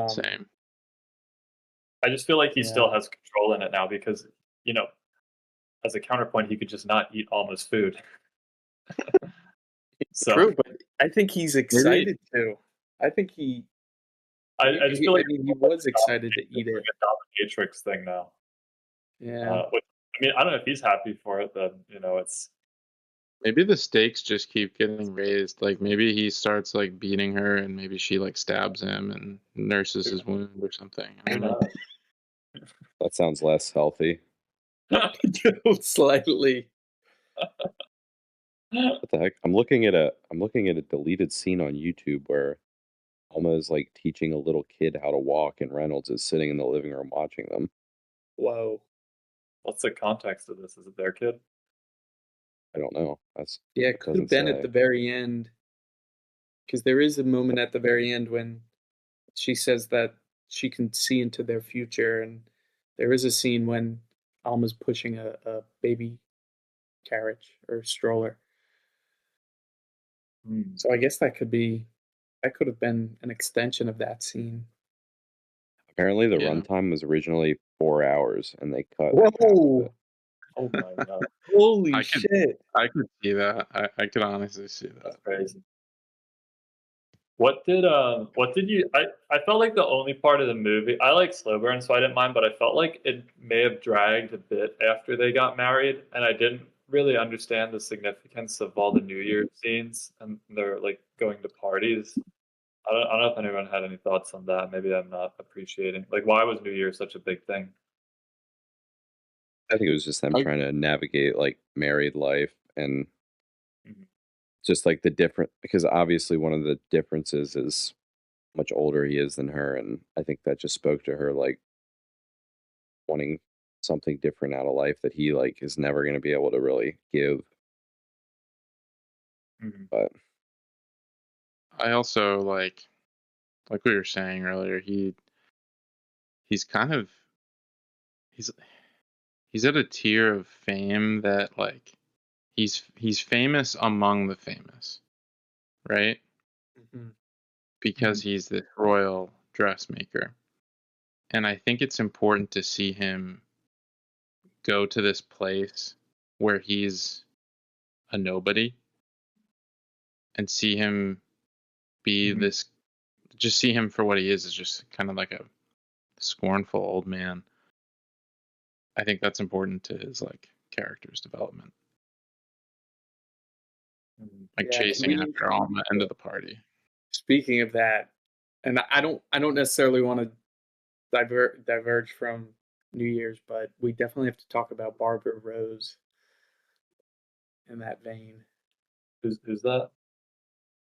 Same. I just feel like he Yeah. still has control in it now because, as a counterpoint, he could just not eat Alma's food. So True, but I think he's excited to. I think I just feel like he was excited to eat it. a dominatrix thing now. Yeah. I don't know if he's happy for it. Then it's Maybe the stakes just keep getting raised. Like maybe he starts like beating her, and maybe she like stabs him and nurses his wound or something. I don't know. That sounds less healthy. Slightly. What the heck? I'm looking at a deleted scene on YouTube where Alma is like teaching a little kid how to walk, and Reynolds is sitting in the living room watching them. Whoa. What's the context of this? Is it their kid? I don't know. Yeah, it could have doesn't been say. at the very end. Because there is a moment at the very end when she says that she can see into their future, and there is a scene when Alma's pushing a baby carriage or stroller. So I guess that could have been an extension of that scene. Apparently, the Yeah. runtime was originally 4 hours, and they cut. like, half of Whoa! it. Oh my god, Holy I could- shit! I could see that. I could honestly see that. that's crazy. What did you? I felt like the only part of the movie, I like slow burn, so I didn't mind, but I felt like it may have dragged a bit after they got married, and I didn't really understand the significance of all the New Year's scenes and they're like going to parties. I don't know if anyone had any thoughts on that. Maybe I'm not appreciating, like, why was New Year's such a big thing? I think it was just them I- trying to navigate like married life and Mhm. just like the different, because obviously one of the differences is how much older he is than her, and I think that just spoke to her like wanting something different out of life that he like is never going to be able to really give. Mhm. But I also like we were saying earlier. He's kind of he's at a tier of fame that like he's famous among the famous, right? Mhm. Because he's this royal dressmaker. And I think it's important to see him go to this place where he's a nobody and see him be Mhm. this, just see him for what he is just kind of like a scornful old man. I think that's important to his like character's development. Mhm. Like Yeah, chasing we- after Alma into the party. Speaking of that, and I don't necessarily want to diverge from New Year's, but we definitely have to talk about Barbara Rose in that vein. Who's that?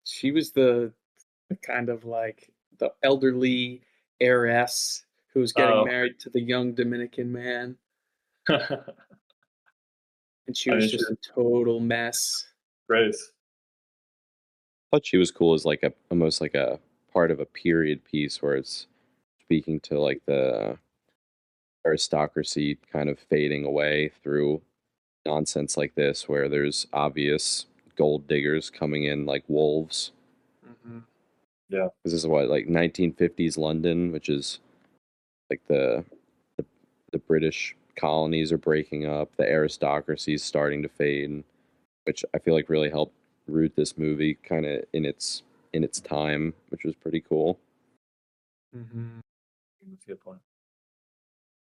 She was the kind of like the elderly heiress who was getting Oh. married to the young Dominican man, I and she I was mean, just a total mess. Grace. thought she was cool as like almost like a part of a period piece where it's speaking to like the aristocracy kind of fading away through nonsense like this, where there's obvious gold diggers coming in like wolves. Mm-hmm. Yeah. This is what, like 1950s London, which is like the British colonies are breaking up, the aristocracy is starting to fade, which I feel like really helped root this movie kind of in its time, which was pretty cool. Mm-hmm. That's a good point.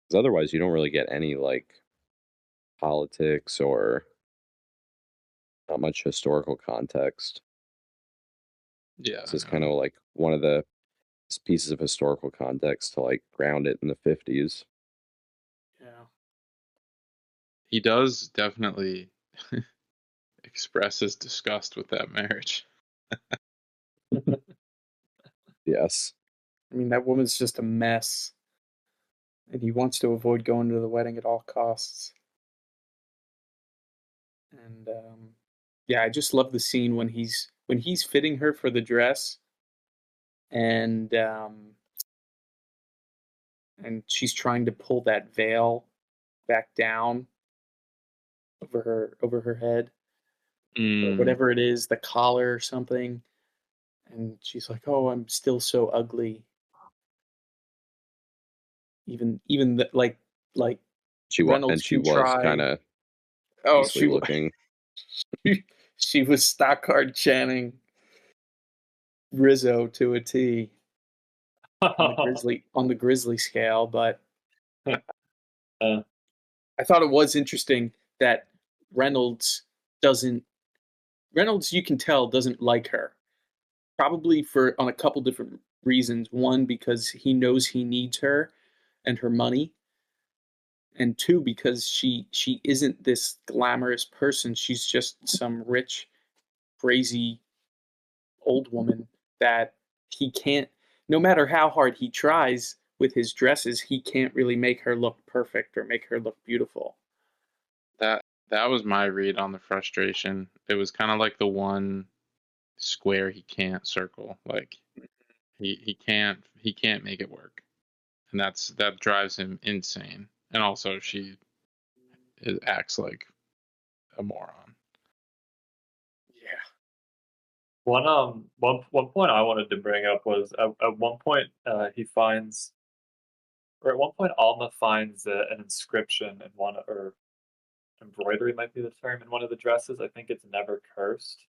Because otherwise, you don't really get any like politics or not much historical context. Yeah. This is kind of like one of the pieces of historical context to like ground it in the 50s. Yeah. He does definitely express his disgust with that marriage. Yes. I mean, that woman's just a mess, and he wants to avoid going to the wedding at all costs. And yeah, I just love the scene when he's fitting her for the dress, and she's trying to pull that veil back down over her head, or whatever it is, the collar or something. And she's like, "Oh, I'm still so ugly." Even like She was, Reynolds and she can was try. kind of Oh, beastly looking. she was Stockard Channing Rizzo to a T on the Grizzly scale, but Uh, I thought it was interesting that Reynolds you can tell doesn't like her. Probably on a couple different reasons. One, because he knows he needs her and her money. And two, because she isn't this glamorous person. She's just some rich, crazy old woman that he can't, no matter how hard he tries with his dresses, he can't really make her look perfect or make her look beautiful. That was my read on the frustration. It was kind of like the one square he can't circle. Like he can't make it work, and that drives him insane. And also, she acts like a moron. Yeah. One point I wanted to bring up was at one point Alma finds an inscription in one, or embroidery might be the term, in one of the dresses. I think it's never cursed.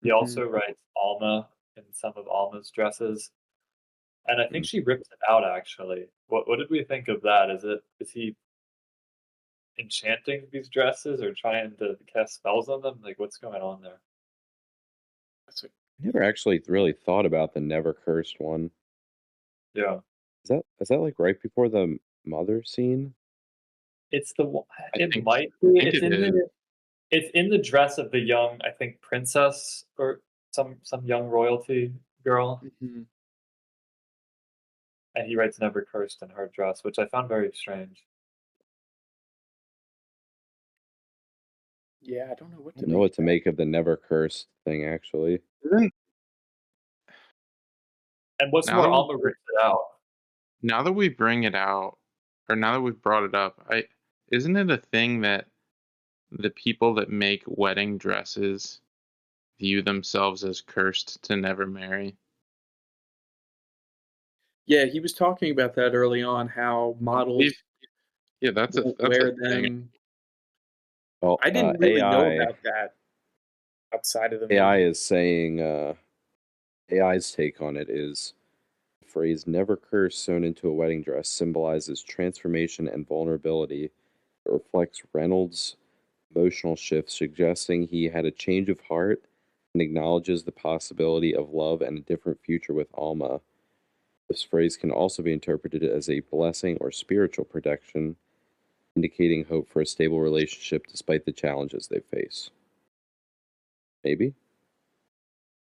He also writes Alma in some of Alma's dresses, and I think she rips it out. Actually, what did we think of that? Is he enchanting these dresses or trying to cast spells on them? Like, what's going on there? I never actually really thought about the never cursed one. Yeah, Is that like right before the mother scene? it's the one. It think- might I be. think It's it in is. it's in the dress of the young, I think, princess or some young royalty girl, Mm-hmm. and he writes "never cursed" in her dress, which I found very strange. Yeah, I don't know what I to don't know make. what to make of the never cursed thing, actually. And what's Now more, that we- Alma rips it out. Now that we bring it out, or now that we've brought it up, isn't it a thing that the people that make wedding dresses view themselves as cursed to never marry? Yeah, he was talking about that early on, how models Yeah, that's a won't that's wear a thing. them. Well, I didn't really know AI about that outside of the AI movie. is saying AI's take on it is the phrase "never curse" sewn into a wedding dress symbolizes transformation and vulnerability. It reflects Reynolds' emotional shift, suggesting he had a change of heart and acknowledges the possibility of love and a different future with Alma. This phrase can also be interpreted as a blessing or spiritual protection, indicating hope for a stable relationship despite the challenges they face. Maybe?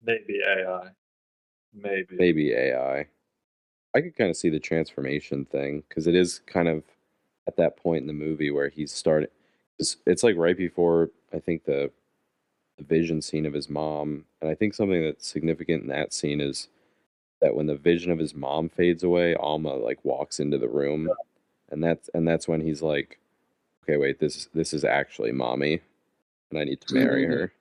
Maybe AI. Maybe AI. I could kind of see the transformation thing, because it is kind of at that point in the movie where he's starting. It's like right before, I think, the vision scene of his mom. And I think something that's significant in that scene is that when the vision of his mom fades away, Alma like walks into the room, and that's when he's like, okay, wait, this is actually mommy, and I need to marry her.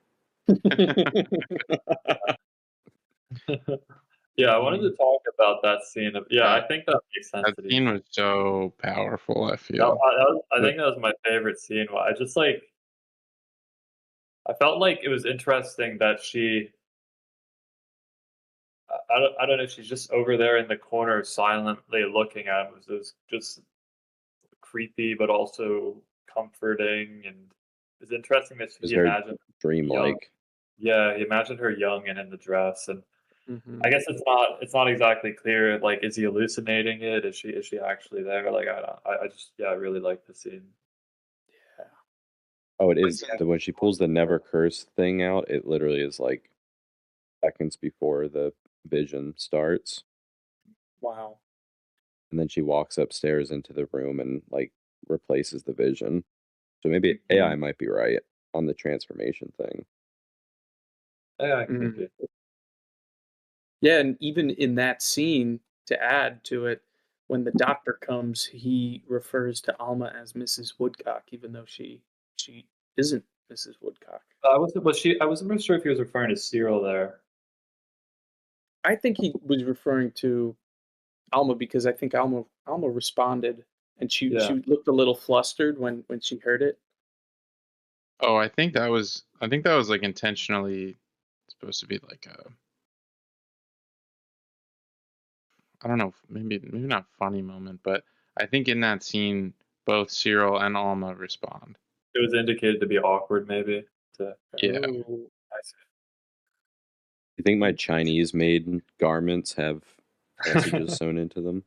Yeah, I wanted to talk about that scene. I think that makes sense. That scene was so powerful, I I feel. think that was my favorite scene. I just I felt like it was interesting that I don't know, she's just over there in the corner silently looking at him. It was just creepy, but also comforting, and it's interesting that It was he very imagined dreamlike. Yeah, he imagined her young and in the dress, and Mhm. I guess it's not exactly clear. Like, is he hallucinating it? Is she actually there? Like, I really like the scene. Oh, it is. When she pulls the never curse thing out, it literally is like seconds before the vision starts. Wow. And then she walks upstairs into the room and like replaces the vision. So maybe AI might be right on the transformation thing. Yeah, could be. Yeah, and even in that scene, to add to it, when the doctor comes, he refers to Alma as Mrs. Woodcock, even though she isn't Mrs. Woodcock. I wasn't sure if he was referring to Cyril there. I think he was referring to Alma because I think Alma responded, and she looked a little flustered when she heard it. Oh, I think that was like intentionally supposed to be like a, I don't know, maybe not funny moment, but I think in that scene both Cyril and Alma respond. It was indicated to be awkward, maybe. Yeah. Oh. I see. You think my Chinese-made garments have messages sewn into them?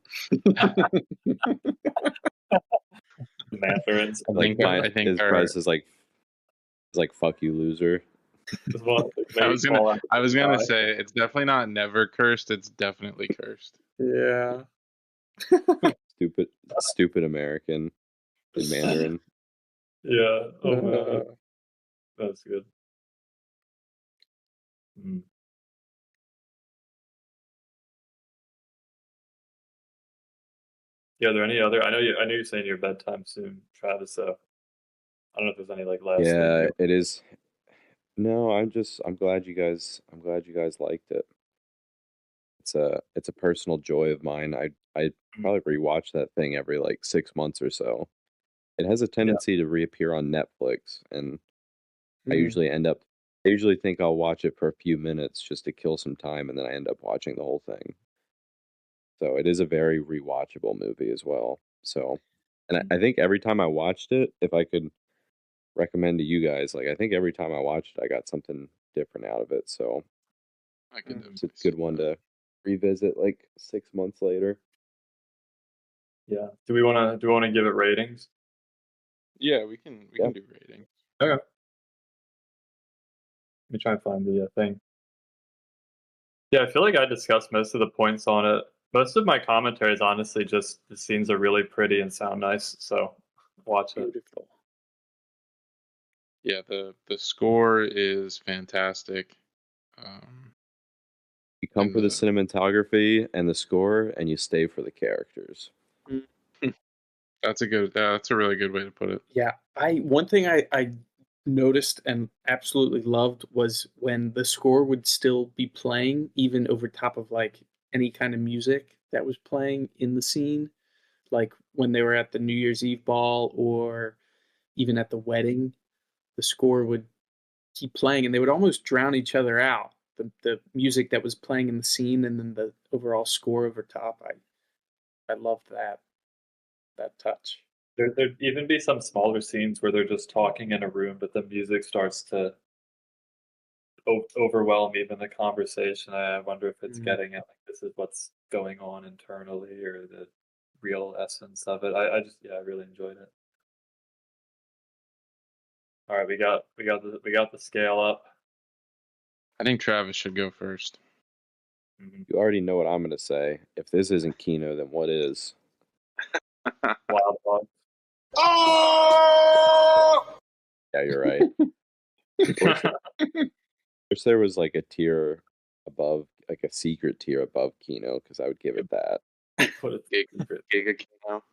Mandarins. Like I think his price is like fuck you, loser. I was gonna say it's definitely not never cursed. It's definitely cursed. Yeah. Stupid American in Mandarin. Yeah. Oh man, that's good. Yeah, are there any other? I know you're saying your bedtime soon, Travis. So I don't know if there's any like last. Yeah, it is. No, I'm glad you guys liked it. It's a personal joy of mine. I probably rewatch that thing every like 6 months or so. It has a tendency to reappear on Netflix, and I usually think I'll watch it for a few minutes just to kill some time, and then I end up watching the whole thing. So it is a very rewatchable movie as well. So, and I think every time I watched it, if I could recommend to you guys, like I think every time I watched it, I got something different out of it. So it's a good one to revisit like 6 months later. Yeah. Do we want to give it ratings? Yeah, we can do ratings. Okay. Let me try and find the thing. Yeah, I feel like I discussed most of the points on it. Most of my commentary is honestly just the scenes are really pretty and sound nice, so watch it. Beautiful. Yeah, the score is fantastic. You come for the cinematography and the score, and you stay for the characters. That's a really good way to put it. Yeah, one thing I noticed and absolutely loved was when the score would still be playing even over top of like any kind of music that was playing in the scene, like when they were at the New Year's Eve ball or even at the wedding, the score would keep playing and they would almost drown each other out. The music that was playing in the scene and then the overall score over top. I loved that touch. There'd even be some smaller scenes where they're just talking in a room, but the music starts to overwhelm even the conversation. I wonder if it's Mhm. getting at like this is what's going on internally or the real essence of it. I just I really enjoyed it. All right, we got the scale up. I think Travis should go first. Mhm. You already know what I'm gonna say. If this isn't Kino, then what is? Wild Dog. Yeah, you're right. Wish there was like a tier above, like a secret tier above Kino, because I would give it that. Put it Giga Kino.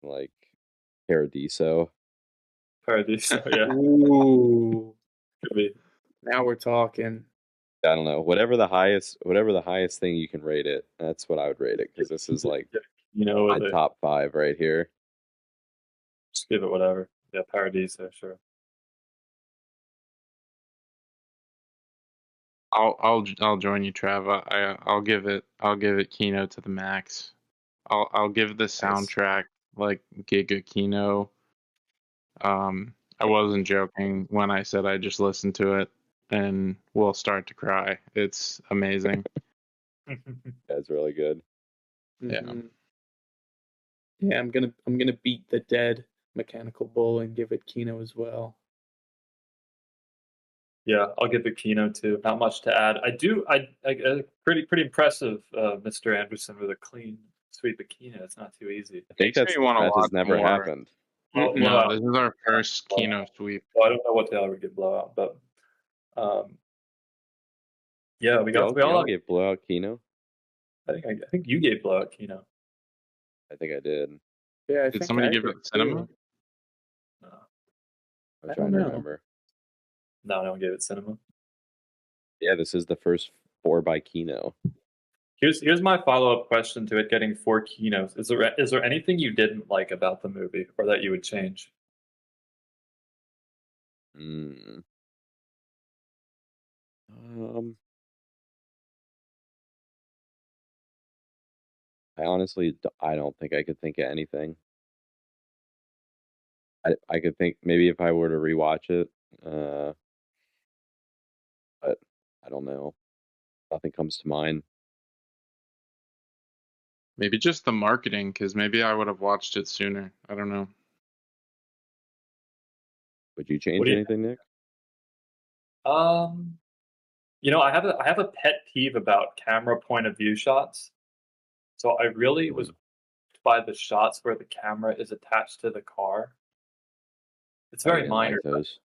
Like Paradiso. Paradiso, yeah. Ooh, Could be. now we're talking. I don't know. Whatever the highest thing you can rate it, that's what I would rate it, because this is like You know, my top 5 right here. just give it whatever. Yeah, Paradiso, sure. I'll join you, Trav. I'll give it Kino to the max. I'll give the soundtrack like Giga Kino. I wasn't joking when I said I just listened to it and will start to cry. It's amazing. That's really good. Yeah. Mhm. Yeah, I'm gonna beat the dead Mechanical Bull and give it Kino as well. Yeah, I'll give it Kino too. Not much to add. I pretty impressive, Mr. Anderson, with a clean sweep of Kino. It's not too easy. I think Makes me wanna that has watch never more. happened. Well, Mm-mm. No, blowout. this is our first Kino sweep. Well, I don't know what Taylor would give blowout, but yeah, we all Y'all have, gave Blowout Kino? I think you gave blowout Kino. I think I did. Yeah, I Did think somebody I give did it cinema? too. No, I'm I trying don't to know. remember. no one gave it cinema. Yeah, this is the first 4 by Kino. Here's my follow-up question to it getting 4 Kinos. Is there anything you didn't like about the movie or that you would change? Mm. I honestly, I don't think I could think of anything. I could think maybe if I were to rewatch it, but I don't know. Nothing comes to mind. Maybe just the marketing, because maybe I would have watched it sooner. I don't know. Would you change What do you anything, Nick? I have a pet peeve about camera point of view shots. So I really was by the shots where the camera is attached to the car. It's I very didn't minor. like those.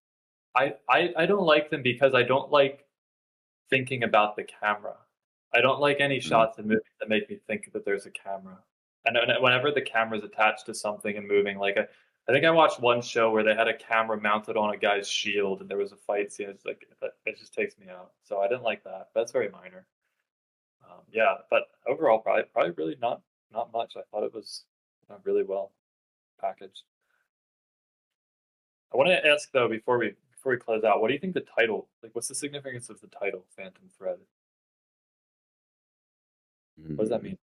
I don't like them because I don't like thinking about the camera. I don't like any shots in movies that make me think that there's a camera. And whenever the camera's attached to something and moving, like I think I watched one show where they had a camera mounted on a guy's shield and there was a fight scene. It's like it just takes me out. So I didn't like that. That's very minor. Yeah, but overall, probably really not much. I thought it was really well packaged. I want to ask though before we close out, what do you think the title? Like, what's the significance of the title, Phantom Thread? What does that mean?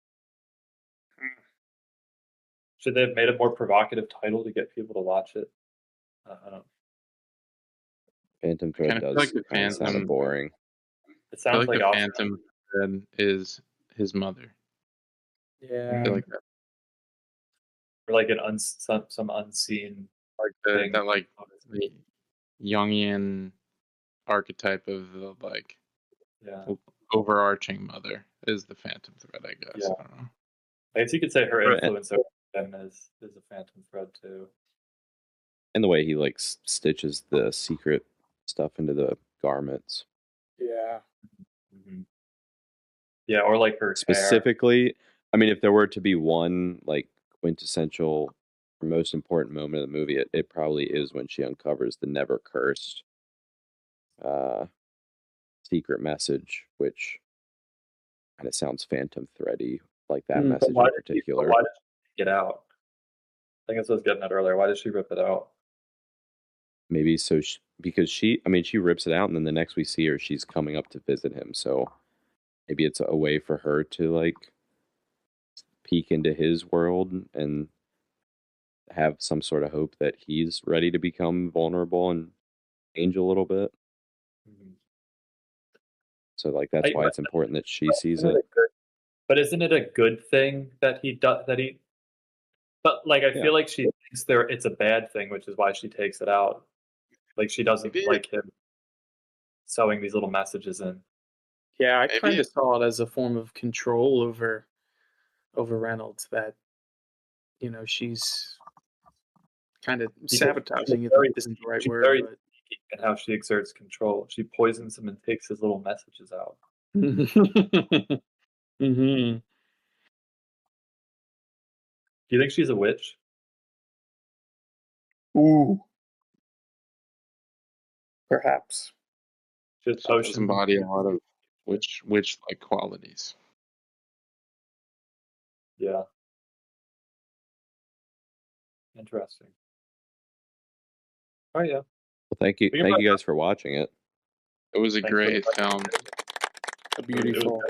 Should they have made a more provocative title to get people to watch it? I don't. Phantom Thread Kinda feel does like the kind of sound Phantom- boring. It I feel sounds like like the Oscar. Phantom Thread is his mother. I Yeah. feel like that. Or like an some unseen Like thing. that like the Jungian archetype of the like Yeah. overarching mother is the Phantom Thread, I guess. Yeah. I don't know. I guess you could say her Right. influence over him is a Phantom Thread too. And the way he like stitches the secret stuff into the garments. Yeah. Mm-hmm. Yeah, or like her hair. Specifically, I mean, if there were to be one like quintessential or most important moment of the movie, it probably is when she uncovers the never cursed secret message, which kind of sounds Phantom Thready, like that Mm, message in particular. Why did she get out? I think that's what I was getting at earlier. Why did she rip it out? Maybe so because she rips it out, and then the next we see her, she's coming up to visit him. So maybe it's a way for her to like peek into his world and have some sort of hope that he's ready to become vulnerable and change a little bit. Mhm. So like that's why it's important that she sees it. But isn't it a good thing that he does that he? But like I Yeah. feel like she thinks it's a bad thing, which is why she takes it out. Like she doesn't Maybe- like him sewing these little messages in. Yeah, I Maybe kind of it- saw it as a form of control over Reynolds. That she's kind of sabotaging it. Isn't the right She's word, very but sneaky in how she exerts control. She poisons him and takes his little messages out. hmm Do you think she's a witch? Ooh, perhaps. Just She does potions. embody a lot of witch-like qualities. Yeah. Interesting. Oh yeah. Well, thank you We can guys for watching it. It was a Thanks for the great film. A beautiful,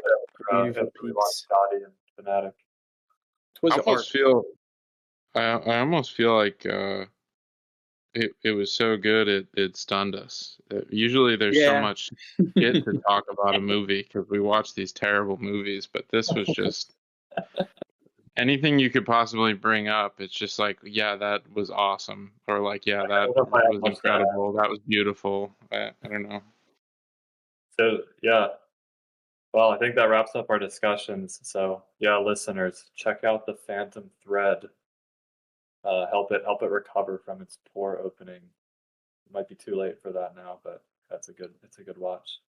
beautiful we piece. watched Dottie and Fanatic. It was I art. almost feel, I almost feel like it was so good it stunned us. Usually there's so Yeah. much shit to talk about a movie because we watch these terrible movies, but this was just anything you could possibly bring up. It's just like, yeah, that was awesome, or like, yeah, that don't know if I have was much to add. incredible. That was beautiful. I don't know. So yeah. Well, I think that wraps up our discussions. So yeah, listeners, check out The Phantom Thread. Help it recover from its poor opening. It might be too late for that now, but it's a good watch.